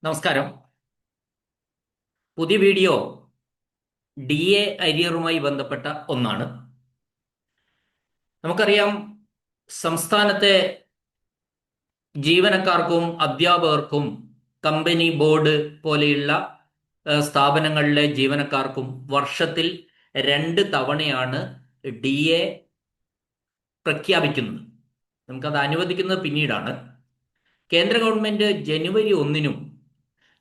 നമസ്കാരം. പുതിയ video D A അരിയറുമായി ബന്ധപ്പെട്ട ഒന്നാണ്. നമുക്കറിയാം, സംസ്ഥാനത്തെ ജീവനക്കാർക്കും അധ്യാപകർക്കും കമ്പനി ബോർഡ് പോലെയുള്ള സ്ഥാപനങ്ങളിലെ ജീവനക്കാർക്കും വർഷത്തിൽ 2 തവണയാണ് DA പ്രഖ്യാപിക്കുന്നത്. നമുക്കത് അനുവദിക്കുന്നത് പിന്നീടാണ്. കേന്ദ്ര ഗവൺമെന്റ് ജനുവരി 1-നും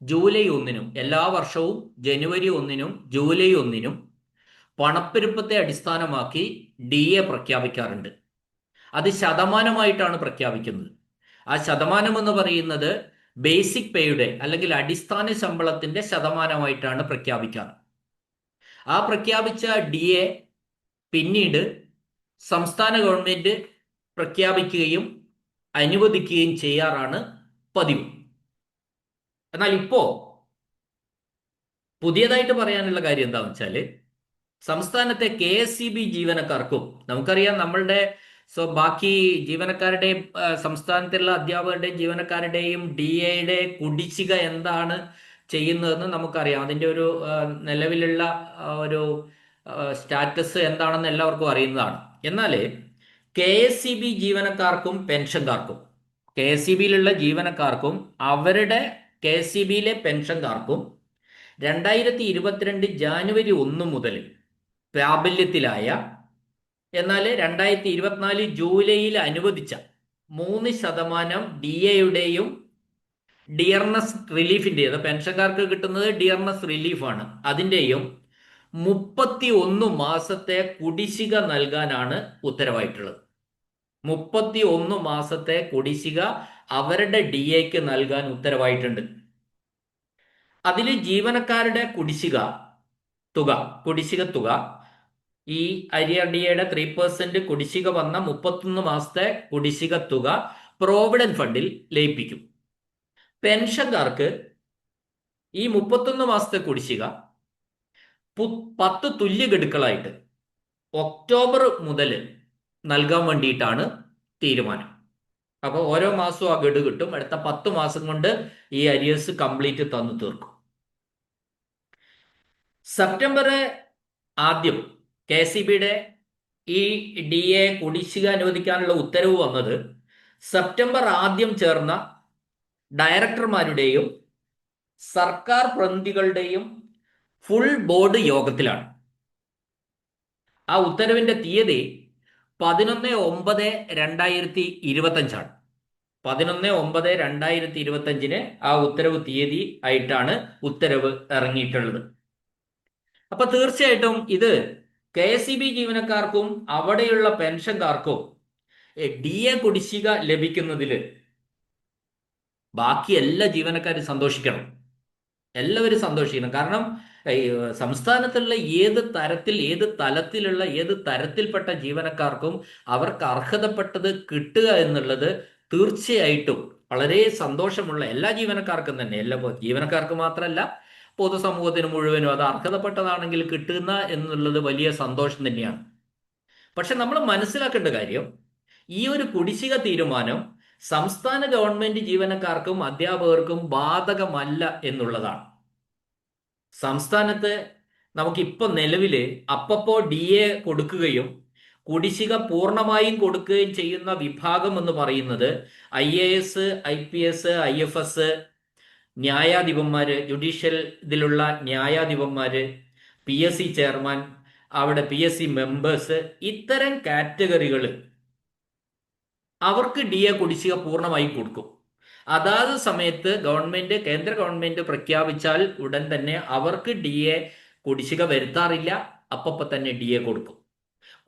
ജൂലൈ 1-നും എല്ലാ വർഷവും ജനുവരി 1-നും ജൂലൈ 1-നും പണപ്പെരുപ്പത്തെ അടിസ്ഥാനമാക്കി DA പ്രഖ്യാപിക്കാറുണ്ട്. അത് ശതമാനമായിട്ടാണ് പ്രഖ്യാപിക്കുന്നത്. ആ ശതമാനം എന്ന് പറയുന്നത് ബേസിക് പേയുടെ അല്ലെങ്കിൽ അടിസ്ഥാന ശമ്പളത്തിന്റെ ശതമാനമായിട്ടാണ് പ്രഖ്യാപിക്കാറ്. ആ പ്രഖ്യാപിച്ച DA പിന്നീട് സംസ്ഥാന ഗവൺമെന്റ് പ്രഖ്യാപിക്കുകയും അനുവദിക്കുകയും ചെയ്യാറാണ് പതിവ്. എന്നാൽ ഇപ്പോ പുതിയതായിട്ട് പറയാനുള്ള കാര്യം എന്താണെന്ന് വെച്ചാല്, സംസ്ഥാനത്തെ KSEB ജീവനക്കാർക്കും നമുക്കറിയാം, നമ്മളുടെ ബാക്കി ജീവനക്കാരുടെയും സംസ്ഥാനത്തുള്ള അധ്യാപകരുടെയും ജീവനക്കാരുടെയും DAയുടെ കുടിശ്ശിക എന്താണ് ചെയ്യുന്നതെന്ന് നമുക്കറിയാം. അതിൻ്റെ ഒരു നിലവിലുള്ള ഒരു സ്റ്റാറ്റസ് എന്താണെന്ന് എല്ലാവർക്കും അറിയുന്നതാണ്. എന്നാൽ KSEB ജീവനക്കാർക്കും പെൻഷൻകാർക്കും, KSEBയിലുള്ള ജീവനക്കാർക്കും അവരുടെ KSEBയിലെ പെൻഷൻകാർക്കും 2022 ജാനുവരി 1 മുതൽ പ്രാബല്യത്തിലായ, എന്നാൽ 2024 ജൂലൈയിൽ അനുവദിച്ച 3% DAയുടെയും ഡിയർനെസ് റിലീഫിൻ്റെയും, പെൻഷൻകാർക്ക് കിട്ടുന്നത് ഡിയർനെസ് റിലീഫാണ്, അതിൻ്റെയും 31 മാസത്തെ കുടിശ്ശിക നൽകാനാണ് ഉത്തരവായിട്ടുള്ളത്. 31 മാസത്തെ കുടിശ്ശിക അവരുടെ DAക്ക് നൽകാൻ ഉത്തരവായിട്ടുണ്ട്. അതിൽ ജീവനക്കാരുടെ കുടിശ്ശിക തുക ഈ അരിയർ DAയുടെ 3% കുടിശ്ശിക വന്ന 31 മാസത്തെ കുടിശ്ശിക തുക പ്രോവിഡന്റ് ഫണ്ടിൽ ലയിപ്പിക്കും. പെൻഷൻകാർക്ക് ഈ 31 മാസത്തെ കുടിശ്ശിക 10 തുല്യ ഗഡുക്കളായിട്ട് ഒക്ടോബർ മുതൽ നൽകാൻ വേണ്ടിയിട്ടാണ് തീരുമാനം. അപ്പോൾ ഓരോ മാസവും ആ ഗഡു കിട്ടും. അടുത്ത 10 മാസം കൊണ്ട് ഈ അരിയേഴ്സ് കംപ്ലീറ്റ് തന്നു തീർക്കും. സെപ്റ്റംബർ 1 KSEBയുടെ ഈ DA കുടിശ്ശിക അനുവദിക്കാനുള്ള ഉത്തരവ് വന്നത് സെപ്റ്റംബർ 1 ചേർന്ന ഡയറക്ടർമാരുടെയും സർക്കാർ പ്രതിനിധികളുടെയും ഫുൾ ബോർഡ് യോഗത്തിലാണ്. ആ ഉത്തരവിന്റെ തീയതി 11/9/2025 ആണ്. 11/9/2025 ആ ഉത്തരവ് തീയതി ആയിട്ടാണ് ഉത്തരവ് ഇറങ്ങിയിട്ടുള്ളത്. അപ്പൊ തീർച്ചയായിട്ടും ഇത് KSEB ജീവനക്കാർക്കും അവിടെയുള്ള പെൻഷൻകാർക്കും DA കുടിശ്ശിക ലഭിക്കുന്നതിൽ ബാക്കി എല്ലാ ജീവനക്കാരും സന്തോഷിക്കണം. എല്ലാവരും സന്തോഷിക്കണം. കാരണം സംസ്ഥാനത്തുള്ള ഏത് തലത്തിലുള്ള ഏത് തരത്തിൽപ്പെട്ട ജീവനക്കാർക്കും അവർക്ക് അർഹതപ്പെട്ടത് കിട്ടുക എന്നുള്ളത് തീർച്ചയായിട്ടും വളരെ സന്തോഷമുള്ള, എല്ലാ ജീവനക്കാർക്കും തന്നെ, എല്ലാ ജീവനക്കാർക്ക് മാത്രമല്ല പൊതുസമൂഹത്തിന് മുഴുവനും അത് അർഹതപ്പെട്ടതാണെങ്കിൽ കിട്ടുന്ന എന്നുള്ളത് വലിയ സന്തോഷം തന്നെയാണ്. പക്ഷെ നമ്മൾ മനസ്സിലാക്കേണ്ട കാര്യം, ഈ ഒരു കുടിശ്ശിക തീരുമാനം സംസ്ഥാന ഗവൺമെന്റ് ജീവനക്കാർക്കും അധ്യാപകർക്കും ബാധകമല്ല എന്നുള്ളതാണ്. സംസ്ഥാനത്ത് നമുക്കിപ്പോ നിലവില് അപ്പപ്പോ DA കൊടുക്കുകയും കുടിശ്ശിക പൂർണ്ണമായും കൊടുക്കുകയും ചെയ്യുന്ന വിഭാഗം എന്ന് പറയുന്നത് IAS, IPS, IFS, ന്യായാധിപന്മാര്, ജുഡീഷ്യൽ ഇതിലുള്ള ന്യായാധിപന്മാര്, PSC ചെയർമാൻ, അവിടെ PSC മെമ്പേഴ്സ്, ഇത്തരം കാറ്റഗറികൾ അവർക്ക് DA കുടിശ്ശിക പൂർണ്ണമായും കൊടുക്കും. അതാത് സമയത്ത് കേന്ദ്ര ഗവൺമെന്റ് പ്രഖ്യാപിച്ചാൽ ഉടൻ തന്നെ അവർക്ക് DA കുടിശ്ശിക വരുത്താറില്ല, അപ്പപ്പോ തന്നെ DA കൊടുക്കും.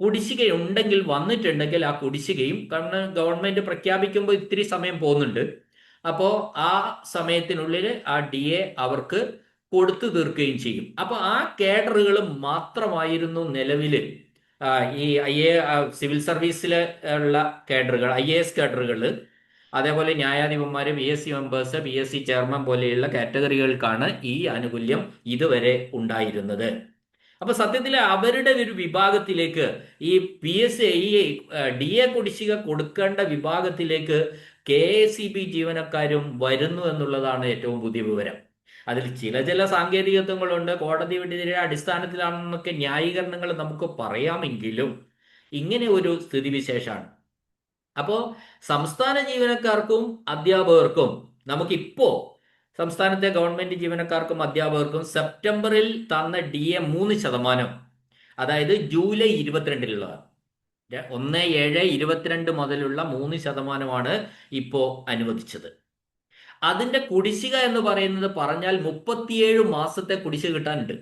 കുടിശ്ശിക ഉണ്ടെങ്കിൽ, വന്നിട്ടുണ്ടെങ്കിൽ ആ കുടിശ്ശികയും, കാരണം ഗവൺമെന്റ് പ്രഖ്യാപിക്കുമ്പോൾ ഇത്തിരി സമയം പോകുന്നുണ്ട്, അപ്പോൾ ആ സമയത്തിനുള്ളിൽ ആ DA അവർക്ക് കൊടുത്തു തീർക്കുകയും ചെയ്യും. അപ്പൊ ആ കേഡറുകൾ മാത്രമായിരുന്നു നിലവില് ഈ സിവിൽ സർവീസിൽ ഉള്ള കേഡറുകൾ, IAS കേഡറുകൾ, അതേപോലെ ന്യായാധിപന്മാര്, PSC മെമ്പേഴ്സ്, PSC ചെയർമാൻ പോലെയുള്ള കാറ്റഗറികൾക്കാണ് ഈ ആനുകൂല്യം ഇതുവരെ ഉണ്ടായിരുന്നത്. അപ്പൊ സത്യത്തിൽ അവരുടെ ഒരു വിഭാഗത്തിലേക്ക് ഈ DA കുടിശ്ശിക കൊടുക്കേണ്ട വിഭാഗത്തിലേക്ക് KSEB ജീവനക്കാരും വരുന്നു എന്നുള്ളതാണ് ഏറ്റവും പുതിയ വിവരം. അതിൽ ചില സാങ്കേതികത്വങ്ങളുണ്ട്, കോടതി വിധിയുടെ അടിസ്ഥാനത്തിലാണെന്നൊക്കെ ന്യായീകരണങ്ങൾ നമുക്ക് പറയാമെങ്കിലും ഇങ്ങനെ ഒരു സ്ഥിതിവിശേഷമാണ്. അപ്പോൾ സംസ്ഥാന ജീവനക്കാർക്കും അധ്യാപകർക്കും നമുക്കിപ്പോ സംസ്ഥാനത്തെ ഗവൺമെന്റ് ജീവനക്കാർക്കും അധ്യാപകർക്കും സെപ്റ്റംബറിൽ തന്ന DA 3%, അതായത് ജൂലൈ 22-ലുള്ളതാണ്. 1/7/22 മുതലുള്ള 3%മാണ് ഇപ്പോ അനുവദിച്ചത്. അതിന്റെ കുടിശ്ശിക എന്ന് പറയുന്നത് പറഞ്ഞാൽ 37 മാസത്തെ കുടിശ്ശിക കിട്ടാനുണ്ട്.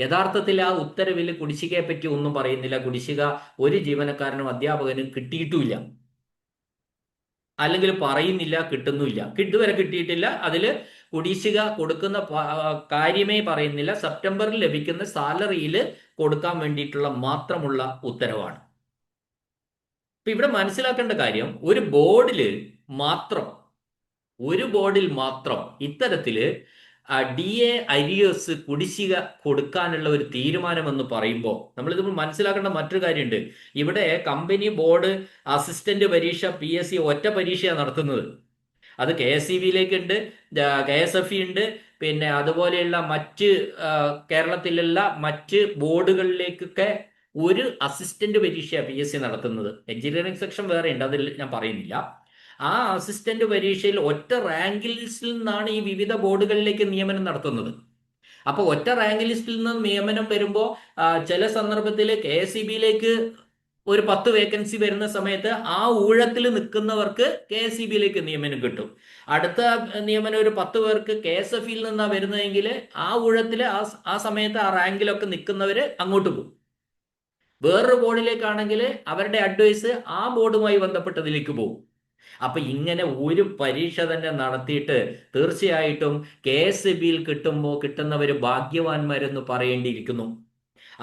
യഥാർത്ഥത്തിൽ ആ ഉത്തരവിൽ കുടിശ്ശികയെ പറ്റി ഒന്നും പറയുന്നില്ല. കുടിശ്ശിക ഒരു ജീവനക്കാരനും അധ്യാപകനും കിട്ടിയിട്ടുമില്ല, അല്ലെങ്കിൽ പറയുന്നില്ല, കിട്ടുന്നുമില്ല. ഇതുവരെ കിട്ടിയിട്ടില്ല. അതിൽ കുടിശ്ശിക കൊടുക്കുന്ന കാര്യമേ പറയുന്നില്ല. സെപ്റ്റംബറിൽ ലഭിക്കുന്ന സാലറിയിൽ കൊടുക്കാൻ വേണ്ടിയിട്ടുള്ള മാത്രമുള്ള ഉത്തരവാണ്. ഇപ്പൊ ഇവിടെ മനസ്സിലാക്കേണ്ട കാര്യം, ഒരു ബോർഡിൽ മാത്രം ഇത്തരത്തില് DA അരിയേഴ്സ് കുടിശ്ശിക കൊടുക്കാനുള്ള ഒരു തീരുമാനമെന്ന് പറയുമ്പോൾ നമ്മളിത് മനസ്സിലാക്കേണ്ട മറ്റൊരു കാര്യമുണ്ട്. ഇവിടെ കമ്പനി ബോർഡ് അസിസ്റ്റന്റ് പരീക്ഷ PSC ഒറ്റ പരീക്ഷയാണ് നടത്തുന്നത്. അത് KSEB ഉണ്ട്, KSFE ഉണ്ട്, പിന്നെ അതുപോലെയുള്ള മറ്റ് കേരളത്തിലുള്ള മറ്റ് ബോർഡുകളിലേക്കൊക്കെ ഒരു അസിസ്റ്റന്റ് പരീക്ഷയാണ് PSC നടത്തുന്നത്. എഞ്ചിനീയറിംഗ് സെക്ഷൻ വേറെ ഉണ്ട്, അതിൽ ഞാൻ പറയുന്നില്ല. ആ അസിസ്റ്റന്റ് പരീക്ഷയിൽ ഒറ്റ റാങ്ക് ലിസ്റ്റിൽ നിന്നാണ് ഈ വിവിധ ബോർഡുകളിലേക്ക് നിയമനം നടത്തുന്നത്. അപ്പോൾ ഒറ്റ റാങ്ക് ലിസ്റ്റിൽ നിന്ന് നിയമനം വരുമ്പോൾ ചില സന്ദർഭത്തിൽ KSEB ഒരു 10 വേക്കൻസി വരുന്ന സമയത്ത് ആ ഊഴത്തിൽ നിൽക്കുന്നവർക്ക് KSEB നിയമനം കിട്ടും. അടുത്ത നിയമനം ഒരു 10 പേർക്ക് KSFEയിൽ നിന്നാണ് വരുന്നതെങ്കിൽ ആ ഊഴത്തിൽ ആ സമയത്ത് ആ റാങ്കിലൊക്കെ നിൽക്കുന്നവര് അങ്ങോട്ട് പോകും. വേറൊരു ബോർഡിലേക്കാണെങ്കിൽ അവരുടെ അഡ്വൈസ് ആ ബോർഡുമായി ബന്ധപ്പെട്ടതിലേക്ക് പോകും. അപ്പൊ ഇങ്ങനെ ഒരു പരീക്ഷ തന്നെ നടത്തിയിട്ട് തീർച്ചയായിട്ടും KSEBയിൽ കിട്ടുന്നവര് ഭാഗ്യവാന്മാരെന്ന് പറയേണ്ടിയിരിക്കുന്നു.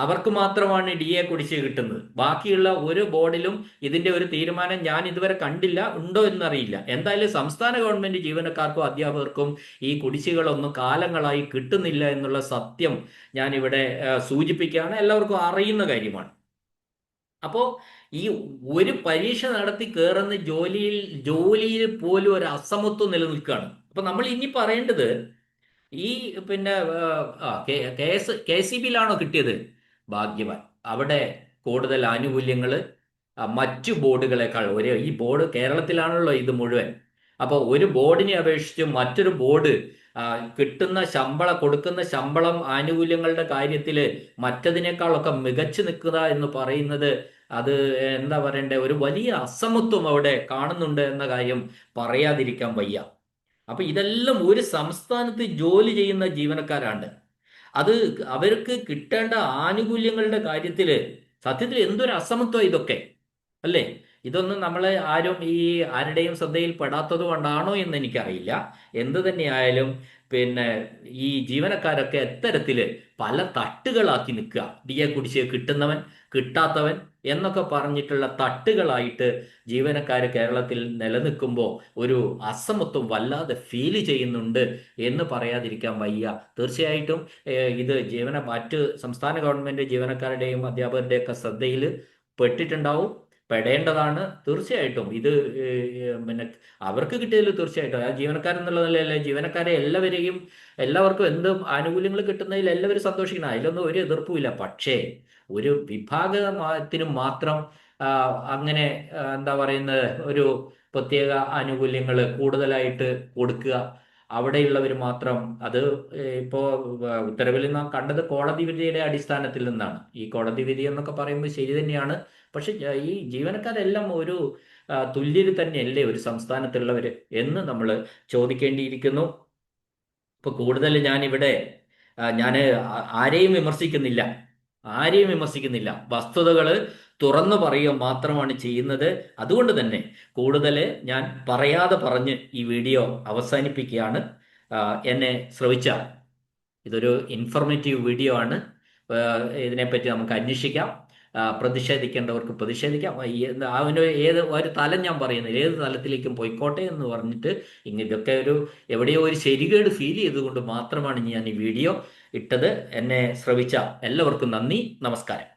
അവർക്ക് മാത്രമാണ് DA കുടിശ്ശിക കിട്ടുന്നത്. ബാക്കിയുള്ള ഒരു ബോർഡിലും ഇതിന്റെ ഒരു തീരുമാനം ഞാൻ ഇതുവരെ കണ്ടില്ല, ഉണ്ടോ എന്നറിയില്ല. എന്തായാലും സംസ്ഥാന ഗവൺമെന്റ് ജീവനക്കാർക്കും അധ്യാപകർക്കും ഈ കുടിശ്ശികളൊന്നും കാലങ്ങളായി കിട്ടുന്നില്ല എന്നുള്ള സത്യം ഞാൻ ഇവിടെ സൂചിപ്പിക്കുകയാണ്. എല്ലാവർക്കും അറിയുന്ന കാര്യമാണ്. അപ്പോ ഈ ഒരു പരീക്ഷ നടത്തി കയറുന്ന ജോലിയിൽ പോലും ഒരു അസമത്വം നിലനിൽക്കുകയാണ്. അപ്പൊ നമ്മൾ ഇനി പറയേണ്ടത്, ഈ പിന്നെ KSEBയിലാണോ കിട്ടിയത്? ഭാഗ്യവാൻ. അവിടെ കൂടുതൽ ആനുകൂല്യങ്ങൾ മറ്റു ബോർഡുകളെക്കാൾ, ഈ ബോർഡ് കേരളത്തിലാണല്ലോ ഇത് മുഴുവൻ. അപ്പോൾ ഒരു ബോർഡിനെ അപേക്ഷിച്ച് മറ്റൊരു ബോർഡ് കൊടുക്കുന്ന ശമ്പളം ആനുകൂല്യങ്ങളുടെ കാര്യത്തിൽ മറ്റതിനേക്കാളൊക്കെ മികച്ചു നിൽക്കുക എന്ന് പറയുന്നത്, അത് എന്താ പറയണ്ടേ, ഒരു വലിയ അസമത്വം അവിടെ കാണുന്നുണ്ട് എന്ന കാര്യം പറയാതിരിക്കാൻ വയ്യ. അപ്പൊ ഇതെല്ലാം ഒരു സംസ്ഥാനത്ത് ജോലി ചെയ്യുന്ന ജീവനക്കാരാണ്. അത് അവർക്ക് കിട്ടേണ്ട ആനുകൂല്യങ്ങളുടെ കാര്യത്തിൽ സത്യത്തിൽ എന്തൊരു അസമത്വം ഇതൊക്കെ, അല്ലേ? ഇതൊന്നും നമ്മളെ ആരുടെയും ശ്രദ്ധയിൽ പെടാത്തത് കൊണ്ടാണോ എന്ന് എനിക്കറിയില്ല. എന്ത് തന്നെയായാലും പിന്നെ ഈ ജീവനക്കാരൊക്കെ എത്തരത്തില് പല തട്ടുകളാക്കി നിൽക്കുക. DA കുടിശ്ശിക കിട്ടുന്നവൻ, കിട്ടാത്തവൻ എന്നൊക്കെ പറഞ്ഞിട്ടുള്ള തട്ടുകളായിട്ട് ജീവനക്കാർ കേരളത്തിൽ നിലനിൽക്കുമ്പോൾ ഒരു അസമത്വം വല്ലാതെ ഫീൽ ചെയ്യുന്നുണ്ട് എന്ന് പറയാതിരിക്കാൻ വയ്യ. തീർച്ചയായിട്ടും ഇത് മറ്റ് സംസ്ഥാന ഗവൺമെന്റ് ജീവനക്കാരുടെയും അധ്യാപകരുടെയൊക്കെ ശ്രദ്ധയിൽ പെട്ടിട്ടുണ്ടാവും, പെടേണ്ടതാണ്. തീർച്ചയായിട്ടും ഇത് പിന്നെ അവർക്ക് കിട്ടിയതിൽ തീർച്ചയായിട്ടും ആ ജീവനക്കാരെന്നുള്ള നിലയിലെ ജീവനക്കാരെ എല്ലാവർക്കും എന്ത് ആനുകൂല്യങ്ങൾ കിട്ടുന്നതിൽ എല്ലാവരും സന്തോഷിക്കണം, അതിലൊന്നും ഒരു എതിർപ്പുമില്ല. പക്ഷേ ഒരു വിഭാഗത്തിന് മാത്രം അങ്ങനെ എന്താ പറയുന്നത്, ഒരു പ്രത്യേക ആനുകൂല്യങ്ങൾ കൂടുതലായിട്ട് കൊടുക്കുക, അവിടെയുള്ളവർ മാത്രം അത് ഇപ്പോൾ ഉത്തരവിൽ നാം കണ്ടത് കോടതി വിധിയുടെ അടിസ്ഥാനത്തിൽ നിന്നാണ്. ഈ കോടതി വിധി എന്നൊക്കെ പറയുമ്പോൾ ശരി തന്നെയാണ്. പക്ഷെ ഈ ജീവനക്കാരെല്ലാം ഒരു തുല്യര് തന്നെയല്ലേ ഒരു സംസ്ഥാനത്തുള്ളവര് എന്ന് നമ്മൾ ചോദിക്കേണ്ടിയിരിക്കുന്നു. ഇപ്പൊ കൂടുതൽ ഞാൻ ആരെയും വിമർശിക്കുന്നില്ല, വസ്തുതകൾ തുറന്നു പറയുക മാത്രമാണ് ചെയ്യുന്നത്. അതുകൊണ്ട് തന്നെ കൂടുതൽ ഞാൻ പറയാതെ പറഞ്ഞ് ഈ വീഡിയോ അവസാനിപ്പിക്കുകയാണ്. എന്നെ ശ്രവിച്ച ഇതൊരു ഇൻഫോർമേറ്റീവ് വീഡിയോ ആണ്. ഇതിനെപ്പറ്റി നമുക്ക് അന്വേഷിക്കാം, പ്രതിഷേധിക്കേണ്ടവർക്ക് പ്രതിഷേധിക്കാം. അവന് ഒരു തലം ഞാൻ പറയുന്നത്, ഏത് തലത്തിലേക്കും പോയിക്കോട്ടെ എന്ന് പറഞ്ഞിട്ട് ഇതൊക്കെ എവിടെയോ ഒരു ശരികേട് ഫീൽ ചെയ്തുകൊണ്ട് മാത്രമാണ് ഞാൻ ഈ വീഡിയോ ഇട്ടത്. എന്നെ ശ്രവിച്ച എല്ലാവർക്കും നന്ദി, നമസ്കാരം.